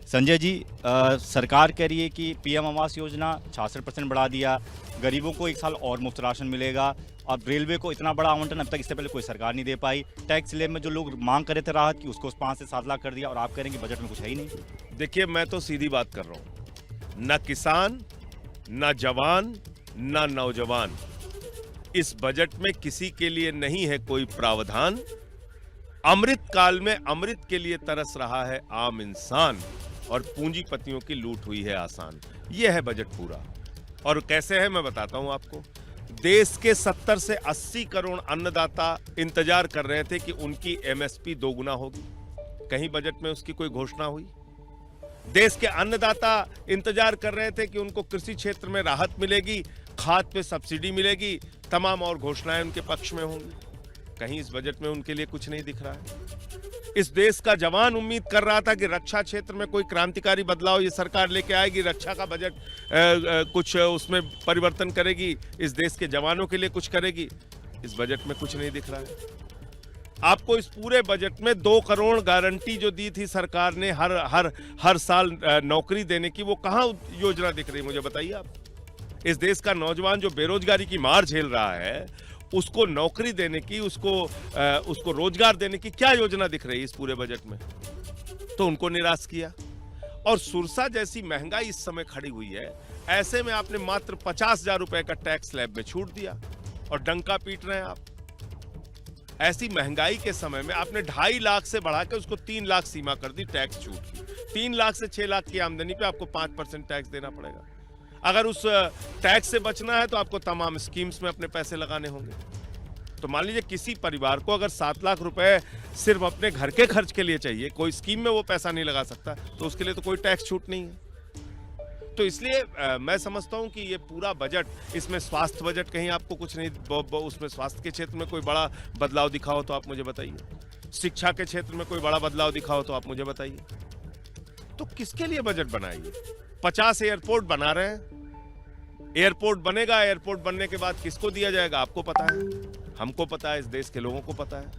संजय जी, सरकार कह रही है कि पीएम आवास योजना 66% बढ़ा दिया, गरीबों को 1 साल और मुफ्त राशन मिलेगा। अब रेलवे को इतना बड़ा आवंटन अब तक इससे पहले कोई सरकार नहीं दे पाई। टैक्स स्लैब में जो लोग मांग कर रहे थे राहत की, उसको 5 से 7 लाख कर दिया और आप कह रहे हैं कि बजट में कुछ है ही नहीं। देखिए, मैं तो सीधी बात कर रहा हूं, न किसान, न जवान, न नौजवान, इस बजट में किसी के लिए नहीं है कोई प्रावधान। अमृत काल में अमृत के लिए तरस रहा है आम इंसान और पूंजीपतियों की लूट हुई है आसान। यह है बजट पूरा। और कैसे है मैं बताता हूं आपको। देश के 70 से 80 करोड़ अन्नदाता इंतजार कर रहे थे कि उनकी एमएसपी दोगुना होगी। कहीं बजट में उसकी कोई घोषणा हुई? देश के अन्नदाता इंतजार कर रहे थे कि उनको कृषि क्षेत्र में राहत मिलेगी, खाद पे सब्सिडी मिलेगी, तमाम और घोषणाएं उनके पक्ष में होंगी। कहीं इस बजट में उनके लिए कुछ नहीं दिख रहा है। इस देश का जवान उम्मीद कर रहा था कि रक्षा क्षेत्र में कोई क्रांतिकारी बदलाव ये सरकार लेके आएगी, रक्षा का बजट कुछ उसमें परिवर्तन करेगी, इस देश के जवानों के लिए कुछ करेगी। इस बजट में कुछ नहीं दिख रहा है। आपको इस पूरे बजट में 2 करोड़ गारंटी जो दी थी सरकार ने हर साल नौकरी देने की, वो कहां योजना दिख रही है मुझे बताइए आप। इस देश का नौजवान जो बेरोजगारी की मार झेल रहा है, उसको नौकरी देने की, उसको रोजगार देने की क्या योजना दिख रही है इस पूरे बजट में? तो उनको निराश किया। और सुरसा जैसी महंगाई इस समय खड़ी हुई है, ऐसे में आपने मात्र 50,000 रुपए का टैक्स स्लैब में छूट दिया और डंका पीट रहे हैं आप। ऐसी महंगाई के समय में आपने 2.5 लाख से बढ़ा के उसको 3 लाख सीमा कर दी टैक्स छूट की। 3 लाख से 6 लाख की आमदनी पे आपको 5% टैक्स देना पड़ेगा। अगर उस टैक्स से बचना है तो आपको तमाम स्कीम्स में अपने पैसे लगाने होंगे। तो मान लीजिए किसी परिवार को अगर 7 लाख रुपए सिर्फ अपने घर के खर्च के लिए चाहिए, कोई स्कीम में वो पैसा नहीं लगा सकता, तो उसके लिए तो कोई टैक्स छूट नहीं है। तो इसलिए मैं समझता हूं कि ये पूरा बजट, इसमें स्वास्थ्य बजट कहीं आपको कुछ नहीं, उसमें स्वास्थ्य के क्षेत्र में कोई बड़ा बदलाव दिखा हो तो आप मुझे बताइए। शिक्षा के क्षेत्र में कोई बड़ा बदलाव दिखा हो तो आप मुझे बताइए। तो किसके लिए बजट बनाइए? 50 एयरपोर्ट बना रहे हैं। एयरपोर्ट बनेगा, एयरपोर्ट बनने के बाद किसको दिया जाएगा आपको पता है, हमको पता है, इस देश के लोगों को पता है।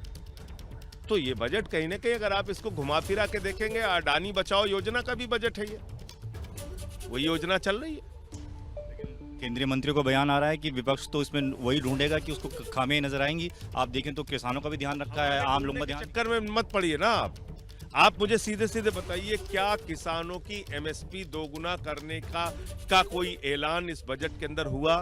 तो ये बजट कहीं ना कहीं अगर आप इसको घुमा फिरा के देखेंगे, अडानी बचाओ योजना का भी बजट है ये, वही योजना चल रही है। केंद्रीय मंत्री को बयान आ रहा है कि विपक्ष तो इसमें वही ढूंढेगा कि उसको खामियां नजर आएंगी। आप देखें तो किसानों का भी ध्यान रखा है, आम लोगों का ध्यान। चक्कर में मत पड़िए ना आप मुझे सीधे सीधे बताइए, क्या किसानों की एमएसपी दोगुना करने का कोई ऐलान इस बजट के अंदर हुआ?